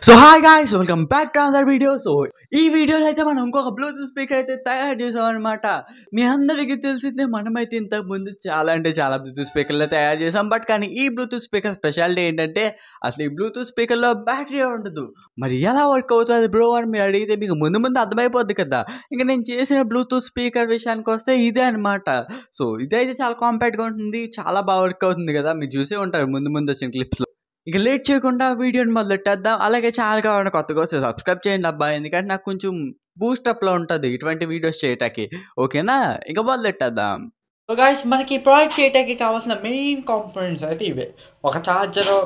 So hi guys, welcome back to another video. So ఈ వీడియోలో అయితే మనం ఇంకొక బ్లూటూత్ స్పీకర్ అయితే తయారు చేసాం అనమాట. మీ అందరికీ తెలిసిందే, మనమైతే ఇంతకు ముందు చాలా బ్లూటూత్ స్పీకర్లు తయారు చేసాం. బట్ కానీ ఈ బ్లూటూత్ స్పీకర్ స్పెషాలిటీ ఏంటంటే అసలు ఈ బ్లూటూత్ స్పీకర్లో బ్యాటరీ ఉండదు. మరి ఎలా వర్క్ అవుతుంది బ్రో అని మీరు అడిగితే మీకు ముందు అర్థమైపోద్ది కదా. ఇంకా నేను చేసిన బ్లూటూత్ స్పీకర్ విషయానికి వస్తే ఇదే అనమాట. సో ఇదైతే చాలా కాంపాక్ట్గా ఉంటుంది, చాలా బాగా వర్క్ అవుతుంది కదా. మీరు చూసే ఉంటారు ముందు వచ్చిన క్లిప్స్లో. ఇక లేట్ చేయకుండా వీడియోని మొదలెట్టేద్దాం. అలాగే ఛానల్ కావాలని కొత్తగా వస్తే సబ్స్క్రైబ్ చేయండి అబ్బా, ఎందుకంటే నాకు కొంచెం బూస్టప్లో ఉంటుంది ఇటువంటి వీడియోస్ చేయటానికి. ఓకేనా, ఇక మొదలెట్టేద్దాం. సో గాయ్స్, మనకి ఈ ప్రాజెక్ట్ చేయడానికి కావాల్సిన మెయిన్ కాంపోనెంట్స్ అయితే ఇవే: ఒక ఛార్జరు,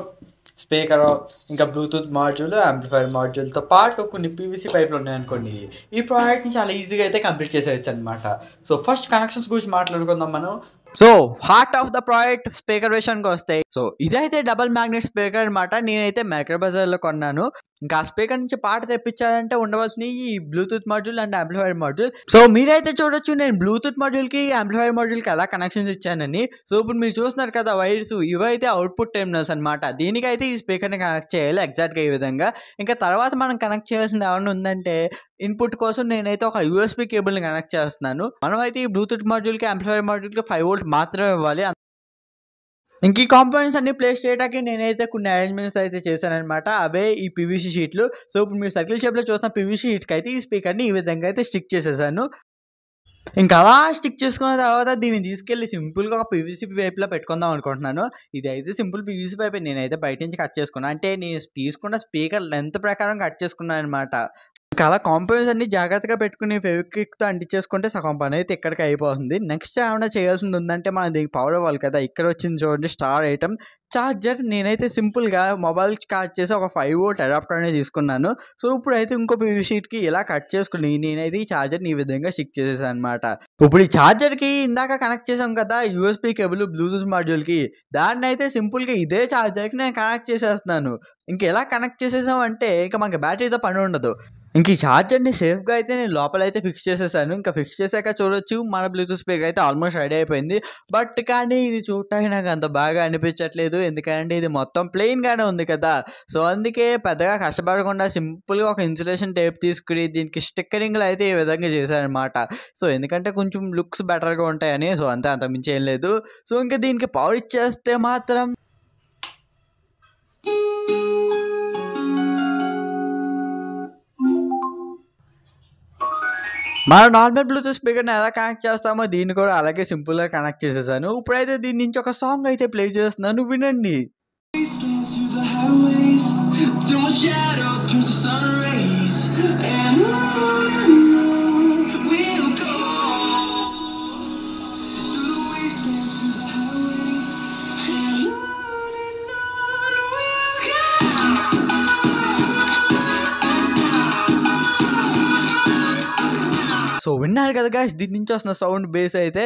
స్పీకరు, ఇంకా బ్లూటూత్ మాడ్యూల్, యాంప్లిఫైర్ మాడ్యూల్తో పాటు కొన్ని పీవీసీ పైపులు ఉన్నాయనుకోండి. ఈ ప్రాజెక్ట్ని చాలా ఈజీగా అయితే కంప్లీట్ చేసేయచ్చు అనమాట. సో ఫస్ట్ కనెక్షన్స్ గురించి మాట్లాడుకుందాం మనం. So heart of the project speaker విషయానికి వస్తే, సో ఇదైతే డబల్ మ్యాగ్నెట్ స్పీకర్ అనమాట. నేనైతే మైక్రో బజార్లో కొన్నాను. ఇంకా ఆ స్పీకర్ నుంచి పాట తెప్పించాలంటే ఉండవలసిన ఈ Bluetooth module and amplifier module. So మీరైతే చూడొచ్చు నేను బ్లూటూత్ మాడ్యూల్కి యాంప్లిఫైర్ మాడ్యూల్కి ఎలా కనెక్షన్స్ ఇచ్చానని. సో ఇప్పుడు మీరు చూస్తున్నారు కదా వైర్స్, ఇవైతే అవుట్పుట్ టెర్మినల్స్ అనమాట. దీనికైతే ఈ స్పీకర్ని కనెక్ట్ చేయాలి ఎగ్జాక్ట్గా ఈ విధంగా. ఇంకా తర్వాత మనం కనెక్ట్ చేయాల్సింది ఏమన్నా ఉందంటే, ఇన్పుట్ కోసం నేనైతే ఒక యూఎస్బీ కేబుల్ని కనెక్ట్ చేస్తున్నాను. మనమైతే ఈ బ్లూటూత్ మాడ్యూల్కి యాంప్లిఫైర్ మాడ్యూల్కి 5 వోల్ట్ మాత్రమే ఇవ్వాలి. ఇంక ఈ కాంపోనెంట్స్ అన్ని ప్లేస్ చేయడానికి నేనైతే కొన్ని అరేంజ్మెంట్స్ అయితే చేశానమాట. అవే ఈ పీవీసీ షీట్లు. సో ఇప్పుడు మీరు సర్కిల్ షేప్లో చూసిన పీవీసీ షీట్కి అయితే ఈ స్పీకర్ని ఈ విధంగా అయితే స్టిక్ చేసేసాను. ఇంకా అలా స్టిక్ చేసుకున్న తర్వాత దీన్ని తీసుకెళ్ళి సింపుల్గా ఒక పీవీసీ పైప్లో పెట్టుకుందాం అనుకుంటున్నాను. ఇది అయితే సింపుల్ పీవీసీ పైప్ నేనైతే బయట నుంచి కట్ చేసుకున్నాను. అంటే నేను తీసుకున్న స్పీకర్ లెంత్ ప్రకారం కట్ చేసుకున్నాను అనమాట. ఇంకా అలా కాంపోనెంట్స్ అన్ని జాగ్రత్తగా పెట్టుకుని ఫెవిక్విక్తో అంటించేసుకుంటే సగం పని అయితే ఇక్కడికి అయిపోతుంది. నెక్స్ట్ ఏమైనా చేయాల్సింది ఉందంటే మనం దీనికి పవర్ ఇవ్వాలి కదా. ఇక్కడ వచ్చింది చూడండి స్టార్ ఐటమ్ ఛార్జర్. నేనైతే సింపుల్గా మొబైల్ ఛార్జ్ చేసి ఒక 5 వోల్ట్ అడాప్టర్ అనేది తీసుకున్నాను. సో ఇప్పుడైతే ఇంకో పీవీ షీట్కి ఇలా కట్ చేసుకుని నేనైతే ఈ ఛార్జర్ని ఈ విధంగా స్టిక్ చేసేసాను అనమాట. ఇప్పుడు ఈ ఛార్జర్కి ఇందాక కనెక్ట్ చేసాం కదా యూఎస్బీ కేబుల్ బ్లూటూత్ మాడ్యూల్కి, దాన్ని అయితే సింపుల్గా ఇదే ఛార్జర్కి నేను కనెక్ట్ చేసేస్తున్నాను. ఇంక ఎలా కనెక్ట్ చేసేసాం అంటే ఇంకా మనకి బ్యాటరీతో పని ఉండదు. ఇంక ఈ ఛార్జర్ని సేఫ్గా అయితే నేను లోపలైతే ఫిక్స్ చేసేసాను. ఇంకా ఫిక్స్ చేశాక చూడొచ్చు మన బ్లూటూత్ స్పీకర్ అయితే ఆల్మోస్ట్ రెడీ అయిపోయింది. బట్ కానీ ఇది చూడటానికి నాకు అంత బాగా అనిపించట్లేదు, ఎందుకంటే ఇది మొత్తం ప్లెయిన్గానే ఉంది కదా. సో అందుకే పెద్దగా కష్టపడకుండా సింపుల్గా ఒక ఇన్సులేషన్ టేప్ తీసుకుని దీనికి స్టిక్కరింగ్లు అయితే ఈ విధంగా చేశారనమాట. సో ఎందుకంటే కొంచెం లుక్స్ బెటర్గా ఉంటాయని. సో అంతకుమించి ఏం లేదు. సో ఇంకా దీనికి పవర్ ఇచ్చేస్తే మాత్రం మనం నార్మల్ బ్లూటూత్ స్పీకర్ని ఎలా కనెక్ట్ చేస్తామో దీన్ని కూడా అలాగే సింపుల్గా కనెక్ట్ చేసేసాను. ఇప్పుడైతే దీని నుంచి ఒక సాంగ్ అయితే ప్లే చేస్తున్నాను, వినండి. సో విన్నారు కదా గాయ్స్, దీని నుంచి వస్తున్న సౌండ్ బేస్ అయితే.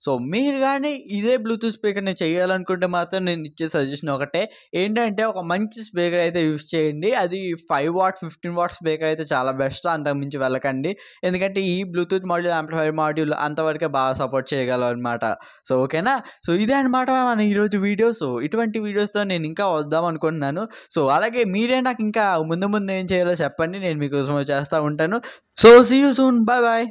సో మీరు కానీ ఇదే బ్లూటూత్ స్పీకర్ని చేయాలనుకుంటే మాత్రం నేను ఇచ్చే సజెషన్ ఒకటే, ఏంటంటే ఒక మంచి స్పీకర్ అయితే యూస్ చేయండి. అది 5 వాట్ 15 వాట్ స్పీకర్ అయితే చాలా బెస్ట్, అంతకుమించి వెళ్ళకండి. ఎందుకంటే ఈ బ్లూటూత్ మాడ్యూల్ యాంప్లిఫైర్ మాడ్యూల్ అంతవరకే బాగా సపోర్ట్ చేయగలవు అనమాట. సో ఓకేనా, సో ఇదే అనమాట మన ఈరోజు వీడియో. సో ఇటువంటి వీడియోస్తో నేను ఇంకా వద్దాం అనుకుంటున్నాను. సో అలాగే మీరే నాకు ఇంకా ముందు ఏం చేయాలో చెప్పండి, నేను మీకోసం చేస్తూ ఉంటాను. So see you soon, bye bye.